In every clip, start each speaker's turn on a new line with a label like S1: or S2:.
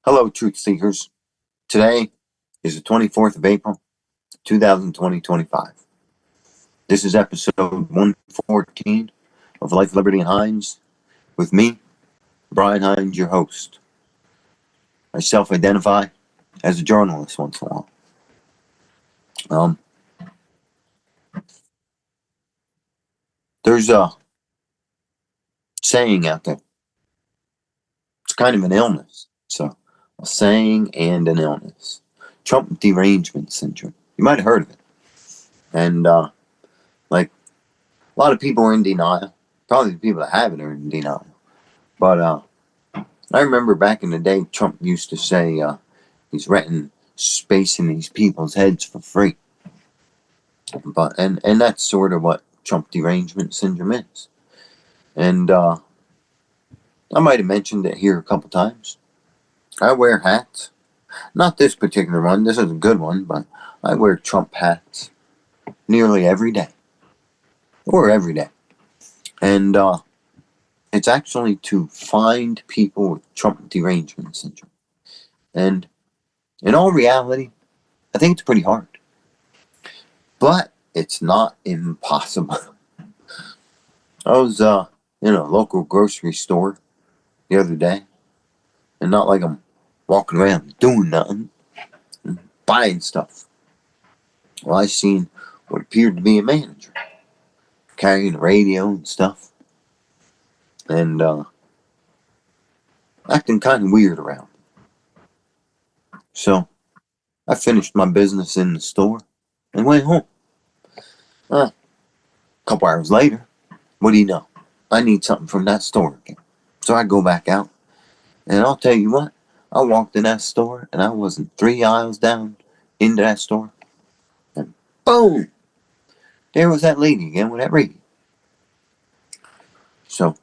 S1: Hello, truth seekers. Today is the 24th of April, 2025. This is episode 114 of Life, Liberty, and Hines with me, Brian Hines, your host. I self-identify as a journalist once in a while. There's a saying out there. It's kind of an illness. So, a saying and an illness. Trump Derangement Syndrome. You might have heard of it. And, like, a lot of people are in denial. Probably the people that have it are in denial. But, I remember back in the day, Trump used to say he's renting space in these people's heads for free. And that's sort of what Trump Derangement Syndrome is. And I might have mentioned it here a couple times. I wear hats. Not this particular one. This is a good one, but I wear Trump hats nearly every day. Or every day. And it's actually to find people with Trump Derangement Syndrome. And in all reality, I think it's pretty hard. But it's not impossible. I was in a local grocery store the other day, and not like I'm walking around doing nothing, buying stuff. Well, I seen what appeared to be a manager carrying a radio and stuff, and acting kind of weird around. So I finished my business in the store and went home. A couple hours later, what do you know? I need something from that store again. So I go back out, and I'll tell you what, I walked in that store, and I wasn't 3 aisles down into that store, and boom, there was that lady again with that radio. So,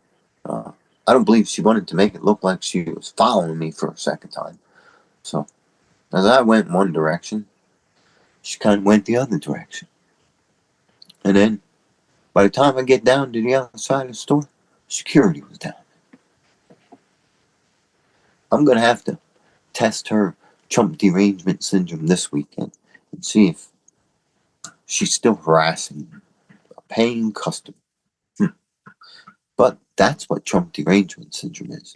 S1: I don't believe she wanted to make it look like she was following me for a second time. So, as I went one direction, she kind of went the other direction. And then, by the time I get down to the other side of the store, security was down. I'm going to have to test her Trump Derangement Syndrome this weekend and see if she's still harassing a paying customer. But that's what Trump Derangement Syndrome is.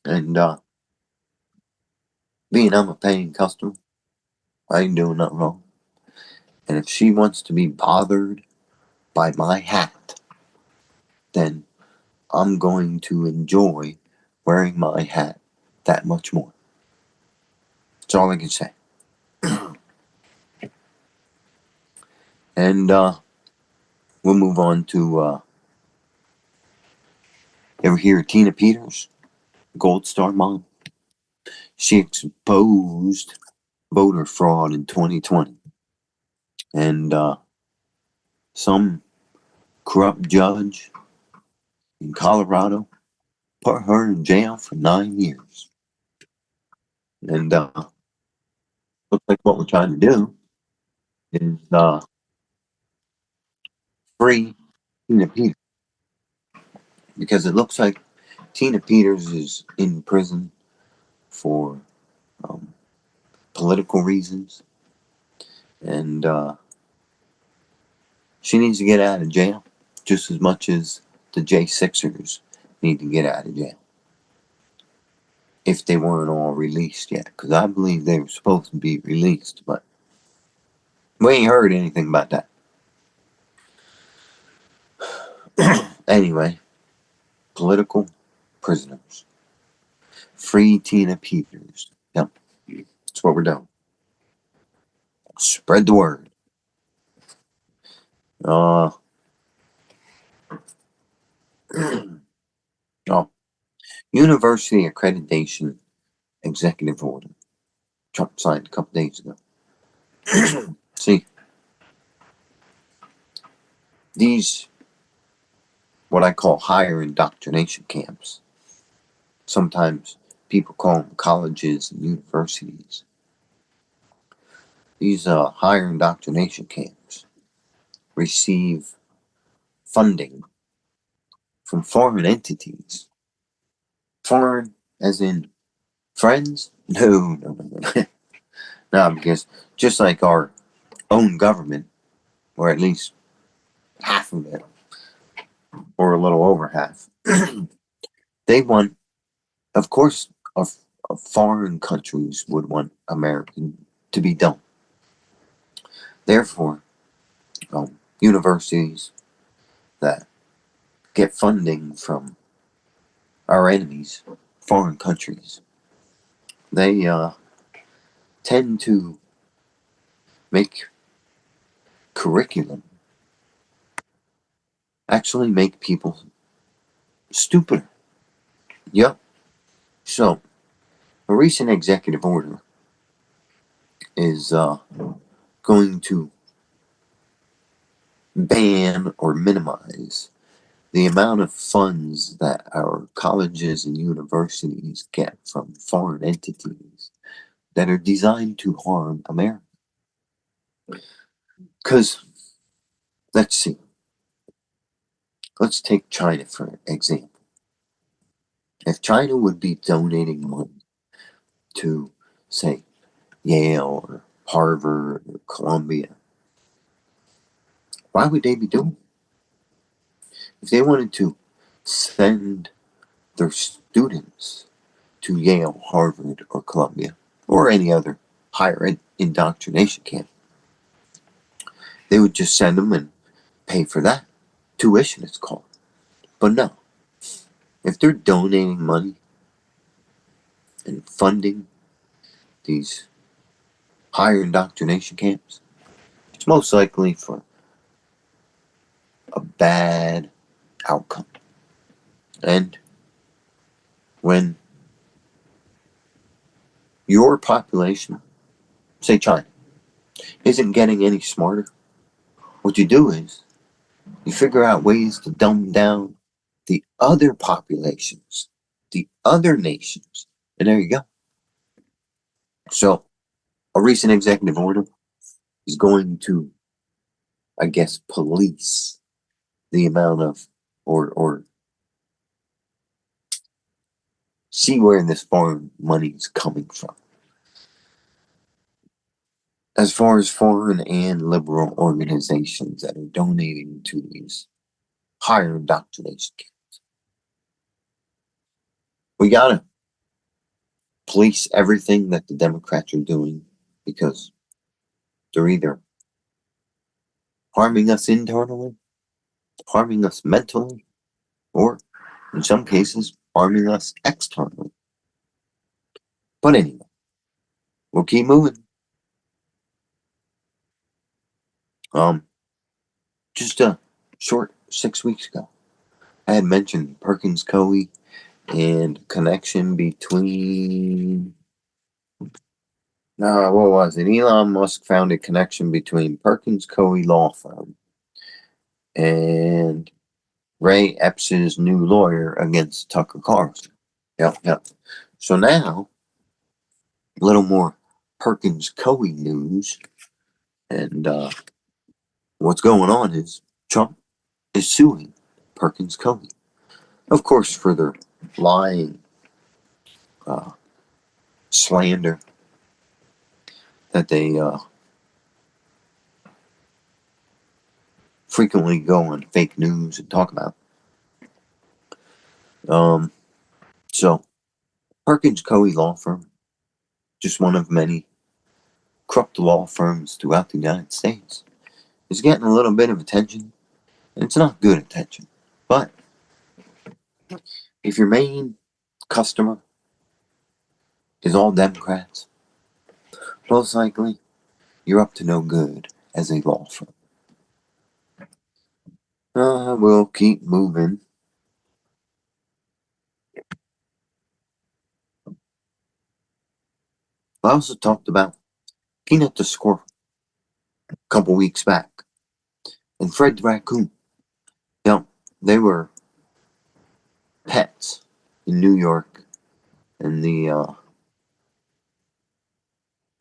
S1: And being I'm a paying customer, I ain't doing nothing wrong. And if she wants to be bothered by my hat, then I'm going to enjoy wearing my hat that much more. That's all I can say. And we'll move on to, ever hear of Tina Peters, Gold Star mom? She exposed voter fraud in 2020. And some corrupt judge in Colorado put her in jail for 9 years. And looks like what we're trying to do is free Tina Peters. Because it looks like Tina Peters is in prison for political reasons. And she needs to get out of jail just as much as the J6ers need to get out of jail. If they weren't all released yet. Because I believe they were supposed to be released. But we ain't heard anything about that. Anyway, political prisoners. Free Tina Peters. Yep. That's what we're doing. Spread the word. Oh, University Accreditation Executive Order. Trump signed a couple days ago. See, these, what I call higher indoctrination camps, sometimes people call them colleges and universities. These higher indoctrination camps receive funding from foreign entities. Foreign as in Friends? No. No, because just like our own government, or at least half of it, or a little over half, they want, of course, of foreign countries would want American to be done. Therefore, universities that get funding from our enemies, foreign countries, they tend to make curriculum actually make people stupider. Yep. So, a recent executive order is going to ban or minimize the amount of funds that our colleges and universities get from foreign entities that are designed to harm America. Because, let's see, let's take China for example. If China would be donating money to, say, Yale or Harvard or Columbia, why would they be doing it? If they wanted to send their students to Yale, Harvard, or Columbia, or any other higher ed indoctrination camp, they would just send them and pay for that. Tuition, it's called. But no, if they're donating money and funding these higher indoctrination camps, it's most likely for a bad outcome. And when your population, say China, isn't getting any smarter, what you do is you figure out ways to dumb down the other populations, the other nations, and there you go. So, a recent executive order is going to, I guess, police the amount of, or see where this foreign money is coming from. As far as foreign and liberal organizations that are donating to these higher indoctrination camps, we gotta police everything that the Democrats are doing because they're either harming us internally, harming us mentally, or in some cases, harming us externally. But anyway, we'll keep moving. Just a short 6 weeks ago, I had mentioned Perkins Coie and connection between. What was it? Elon Musk found a connection between Perkins Coie law firm and Ray Epps' new lawyer against Tucker Carlson. Yep. So now, a little more Perkins Coie news. And what's going on is Trump is suing Perkins Coie. Of course, for their lying, slander that they frequently go on fake news and talk about. So, Perkins Coie law firm, just one of many corrupt law firms throughout the United States, is getting a little bit of attention. And it's not good attention. But if your main customer is all Democrats, most likely you're up to no good as a law firm. We'll keep moving. I also talked about Peanut the Squirrel a couple weeks back and Fred the Raccoon. They were pets in New York, and the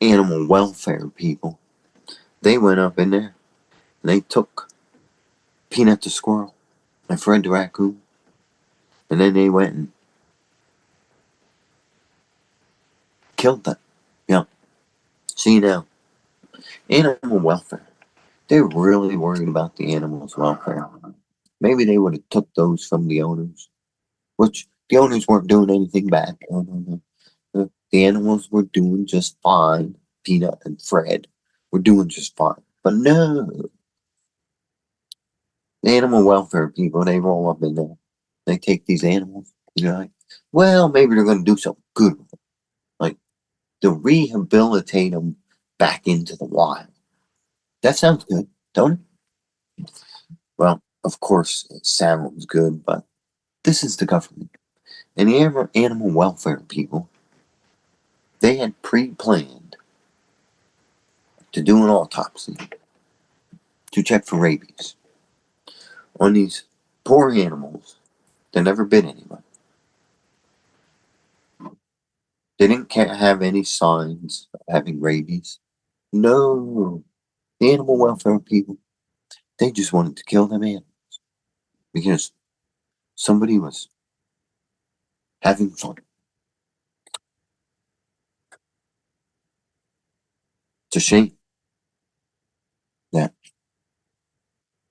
S1: animal welfare people, they went up in there and they took Peanut the Squirrel and Fred the Raccoon, and then they went and killed them. Yeah. See now, animal welfare. They're really worried about the animals' welfare. Maybe they would have took those from the owners, which the owners weren't doing anything bad. No, no, no. The animals were doing just fine. Peanut and Fred were doing just fine. But no, the animal welfare people, they roll up in there. They take these animals. You're like, well, maybe they're going to do something good with them. Like, to rehabilitate them back into the wild. That sounds good, don't it? Well, of course, it sounds good, but this is the government. And the animal welfare people, they had pre-planned to do an autopsy to check for rabies on these poor animals that never bit anybody. They didn't have any signs of having rabies. No, the animal welfare people, they just wanted to kill them animals because somebody was having fun. It's a shame that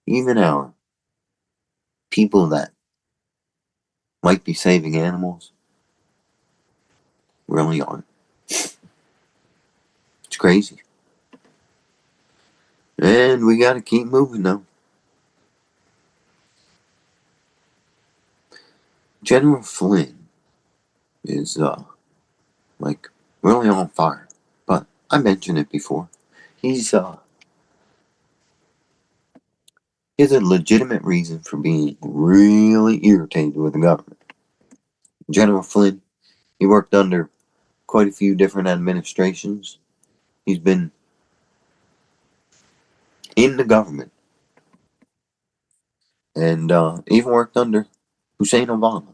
S1: even our people that might be saving animals really aren't. It's crazy. And we gotta keep moving though. General Flynn is like really on fire. But I mentioned it before. He's he has a legitimate reason for being really irritated with the government. General Flynn, he worked under quite a few different administrations. He's been in the government and even worked under Hussein Obama.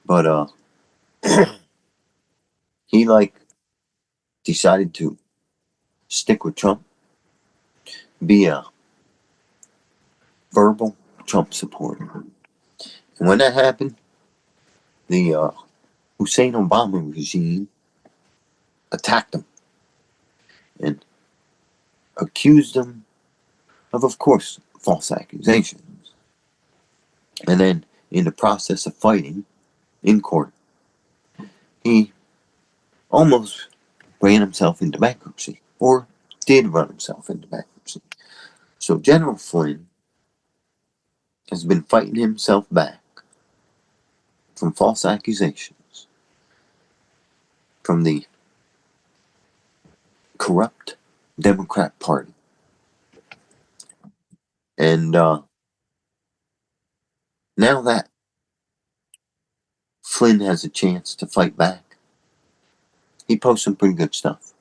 S1: But he like decided to stick with Trump, be a verbal Trump supporter. And when that happened, the Hussein Obama regime attacked him and accused him of course, false accusations. And then, in the process of fighting in court, he almost ran himself into bankruptcy, or did run himself into bankruptcy. So General Flynn has been fighting himself back from false accusations from the corrupt Democrat Party. And now that Flynn has a chance to fight back, he posts some pretty good stuff.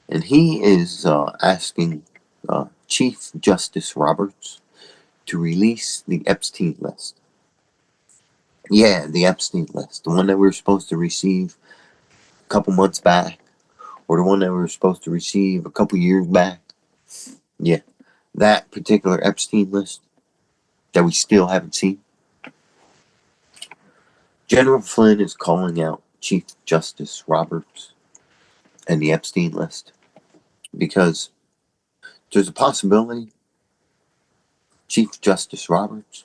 S1: And he is asking Chief Justice Roberts to release the Epstein list. Yeah, the Epstein list. The one that we were supposed to receive a couple months back, or the one that we were supposed to receive a couple years back. Yeah, that particular Epstein list that we still haven't seen. General Flynn is calling out Chief Justice Roberts and the Epstein list because there's a possibility Chief Justice Roberts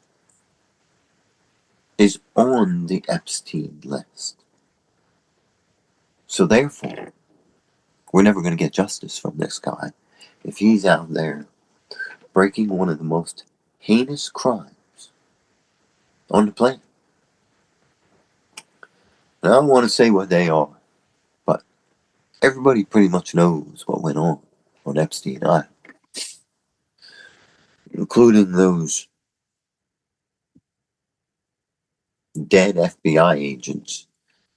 S1: is on the Epstein list. So therefore, we're never going to get justice from this guy if he's out there breaking one of the most heinous crimes on the planet. And I don't want to say what they are, but everybody pretty much knows what went on Epstein Island, including those dead FBI agents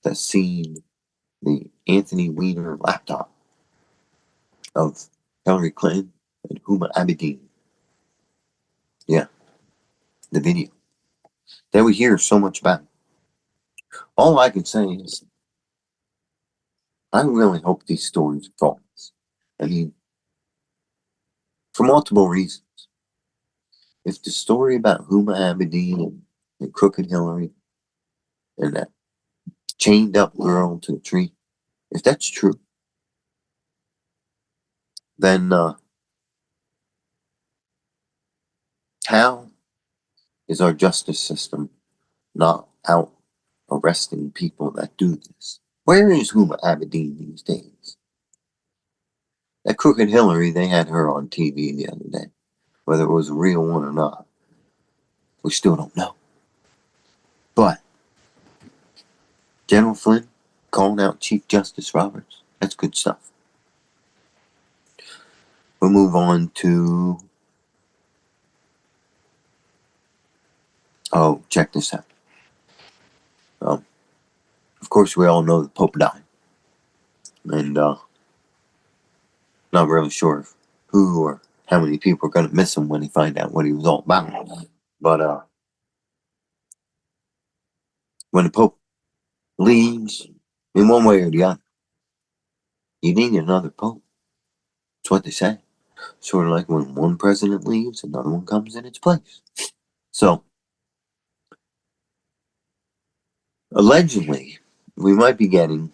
S1: that seen the Anthony Weiner laptop of Hillary Clinton and Huma Abedin. Yeah, the video that we hear so much about. All I can say is, I really hope these stories are false. I mean, for multiple reasons. If the story about Huma Abedin and Crooked Hillary and that chained up girl to the tree, If that's true, then how is our justice system not out arresting people that do this? Where is Huma Abedin these days? That crooked Hillary, they had her on TV the other day. Whether it was a real one or not, we still don't know. But General Flynn calling out Chief Justice Roberts, that's good stuff. We'll move on to, oh, check this out. Of course, we all know the Pope died. And not really sure who or how many people are going to miss him when they find out what he was all about. But when the Pope leaves, in one way or the other, you need another Pope. That's what they say. Sort of like when one president leaves, another one comes in its place. So, allegedly, we might be getting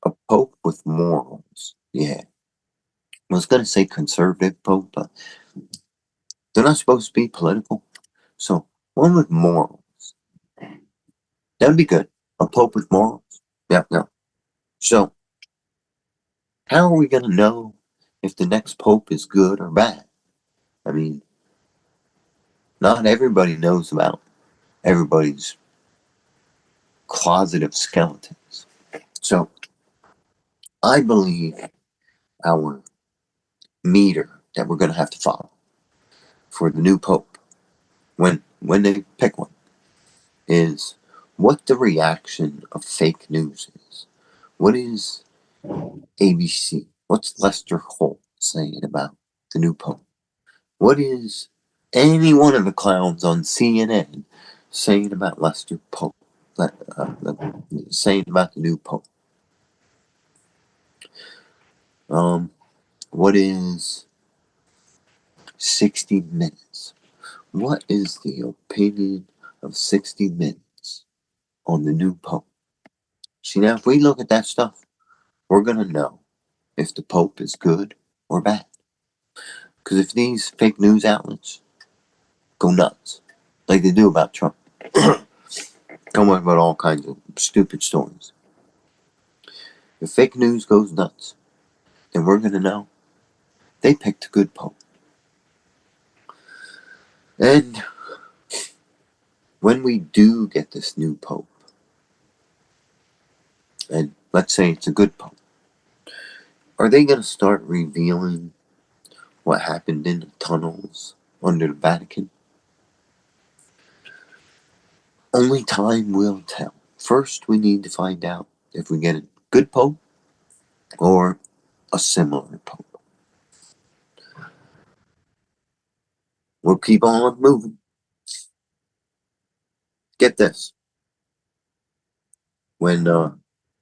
S1: a Pope with morals. Yeah. I was going to say conservative Pope, but they're not supposed to be political. So, one with morals. That'd be good. A Pope with morals. Yeah, yeah. So, how are we going to know if the next Pope is good or bad? I mean, not everybody knows about everybody's closet of skeletons. So, I believe our meter that we're going to have to follow for the new Pope, when they pick one, is what the reaction of fake news is. What is ABC? What's Lester Holt saying about the new Pope? What is any one of the clowns on CNN saying about Lester Pope? Saying about the new Pope? What is 60 Minutes? What is the opinion of 60 Minutes on the new Pope? See, now, if we look at that stuff, we're going to know if the Pope is good or bad. Because if these fake news outlets go nuts, like they do about Trump, come up with all kinds of stupid stories. If fake news goes nuts, then we're going to know they picked a good Pope. And when we do get this new Pope, and let's say it's a good Pope, are they going to start revealing what happened in the tunnels under the Vatican? Only time will tell. First, we need to find out if we get a good Pope or a similar Pope. We'll keep on moving. Get this. When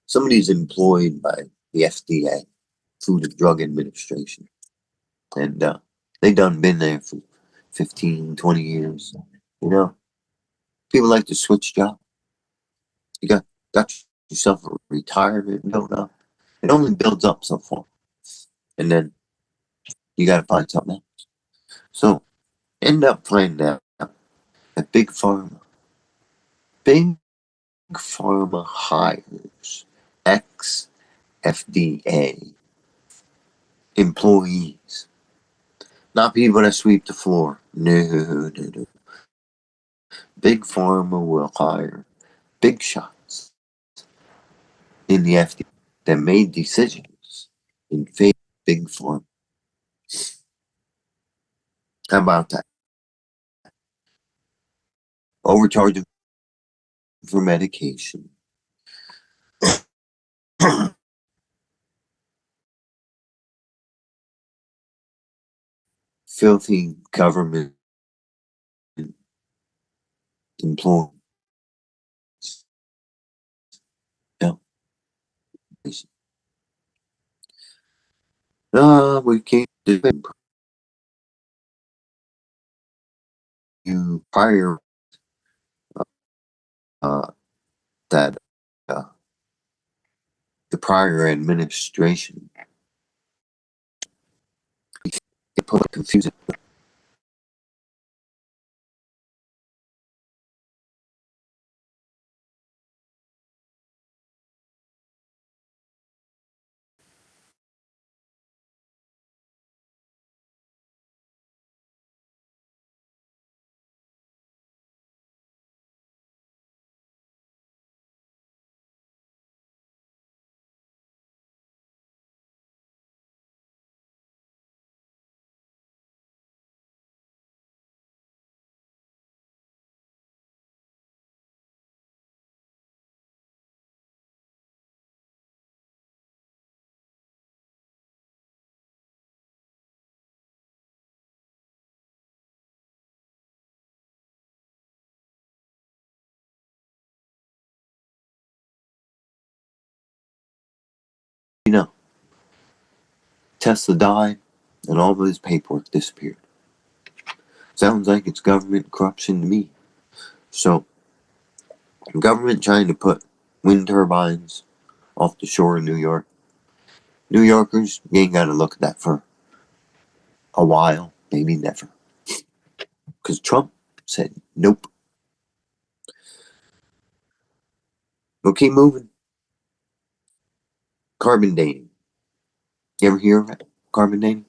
S1: somebody's employed by the FDA, Food and Drug Administration, and they done been there for 15, 20 years, you know, people like to switch jobs. You got yourself a retirement build up. It only builds up so far. And then you got to find something else. So, end up finding out that Big Pharma hires ex-FDA employees. Not people that sweep the floor. No. Big Pharma will hire big shots in the FDA that made decisions in favor of Big Pharma. How about that? Overcharging for medication. Filthy government employees. No. We can't do you prior that the prior administration put confusing. You know, Tesla died, and all of his paperwork disappeared. Sounds like it's government corruption to me. So, government trying to put wind turbines off the shore of New York. New Yorkers, you ain't got to look at that for a while, maybe never. Because Trump said nope. We'll keep moving. Carbon dating. You ever hear of it? Carbon dating?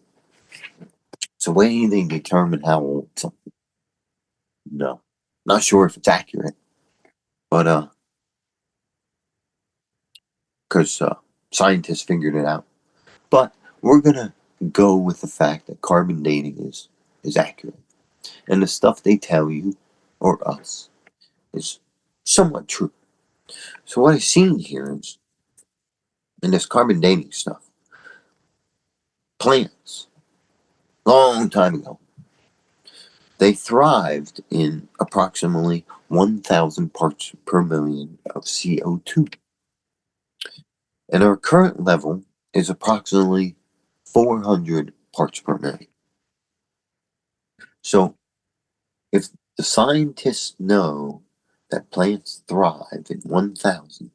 S1: It's a way they determine how old something. No. Not sure if it's accurate. But, because scientists figured it out. But we're going to go with the fact that carbon dating is accurate. And the stuff they tell you, or us, is somewhat true. So what I've seen here is, in this carbon dating stuff, plants, long time ago, they thrived in approximately 1,000 parts per million of CO2. And our current level is approximately 400 parts per million. So if the scientists know that plants thrive in 1,000,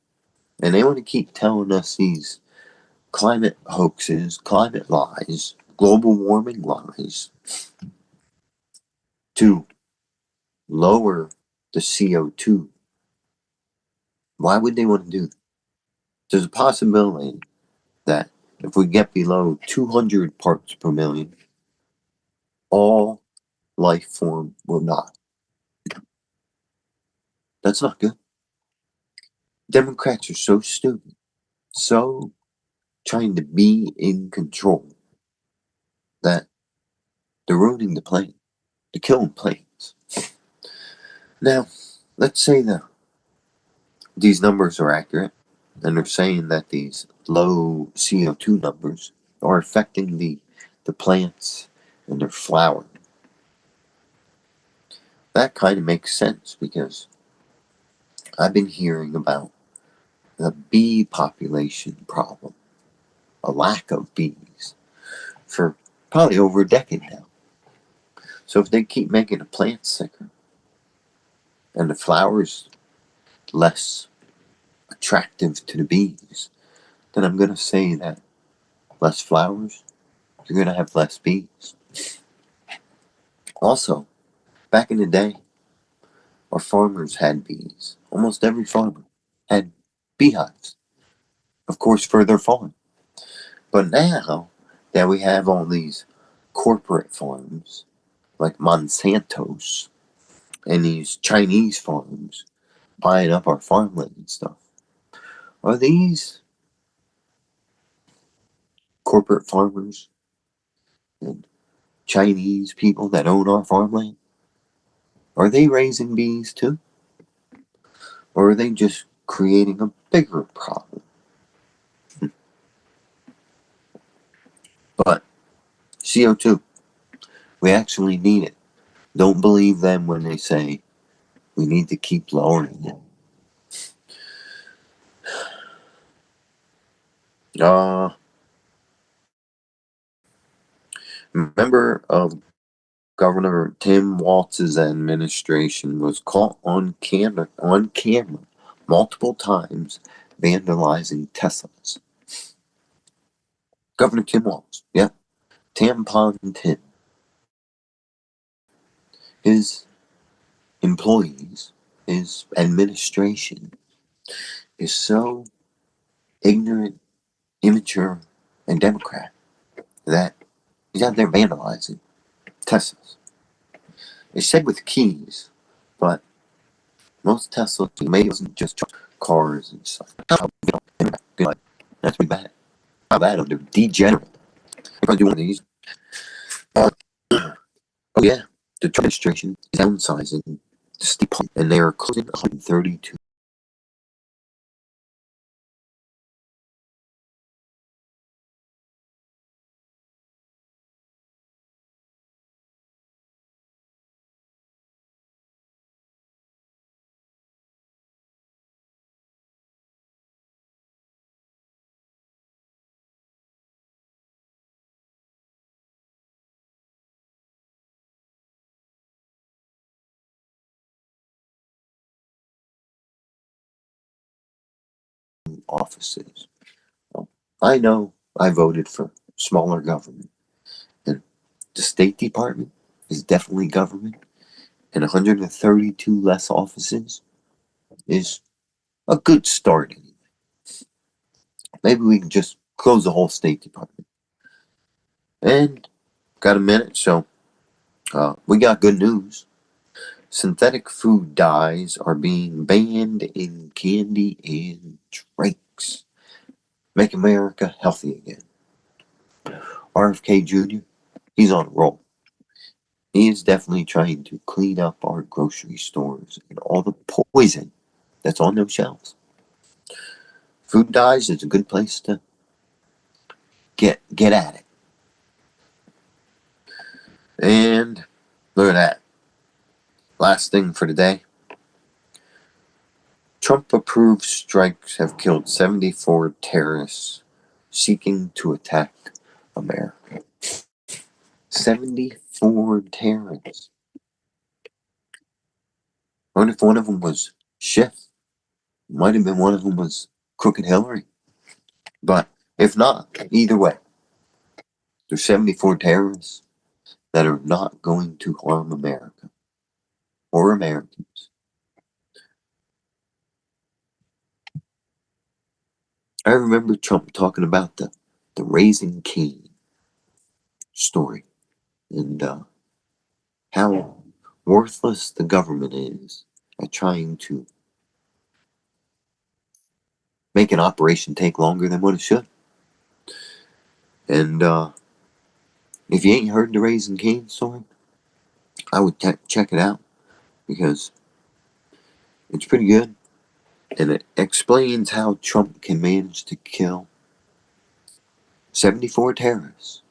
S1: and they want to keep telling us these climate hoaxes, climate lies, global warming lies, to lower the CO2, why would they want to do that? There's a possibility that if we get below 200 parts per million, all life form will die. That's not good. Democrats are so stupid, so trying to be in control, that they're ruining the planet. They're killing planes. Now, let's say that these numbers are accurate, and they're saying that these low CO2 numbers are affecting the plants and their flowering. That kind of makes sense, because I've been hearing about the bee population problem, a lack of bees, for probably over a decade now. So if they keep making the plants sicker and the flowers less attractive to the bees, then I'm going to say that less flowers, you're going to have less bees. Also, back in the day, our farmers had bees. Almost every farmer had beehives, of course, for their farm. But now that we have all these corporate farms, like Monsanto's, and these Chinese farms buying up our farmland and stuff, are these corporate farmers and Chinese people that own our farmland, are they raising bees too? Or are they just creating a bigger problem? But CO2, we actually need it. Don't believe them when they say we need to keep lowering it. Uh, member of Governor Tim Walz's administration was caught on camera multiple times vandalizing Teslas. Governor Tim Walz, yeah, Tampon Tim. His employees, his administration is so ignorant, immature, and Democrat that he's out there vandalizing Teslas. It's said with keys, but most Teslas, maybe it wasn't just cars and stuff. That's pretty bad. How bad they're degenerate. If I do one of these, uh, oh yeah, the Trump administration is downsizing the state park, and they are closing 132 offices. I know I voted for smaller government, and the State Department is definitely government, and 132 less offices is a good start. Maybe we can just close the whole State Department. And got a minute, so we got good news. Synthetic food dyes are being banned in candy and drinks. Make America healthy again. RFK Jr., he's on a roll. He is definitely trying to clean up our grocery stores and all the poison that's on those shelves. Food dyes is a good place to get at it. And look at that. Last thing for today. Trump-approved strikes have killed 74 terrorists seeking to attack America. 74 terrorists. I wonder if one of them was Schiff. Might have been one of them was Crooked Hillary. But if not, either way, there's 74 terrorists that are not going to harm America or Americans. I remember Trump talking about the Raising Cain story and how worthless the government is at trying to make an operation take longer than what it should. And if you ain't heard the Raising Cain story, I would check it out because it's pretty good. And it explains how Trump can manage to kill 74 terrorists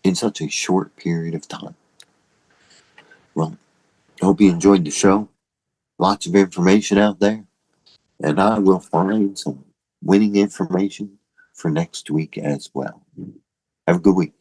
S1: in such a short period of time. Well, I hope you enjoyed the show. Lots of information out there. And I will find some winning information for next week as well. Have a good week.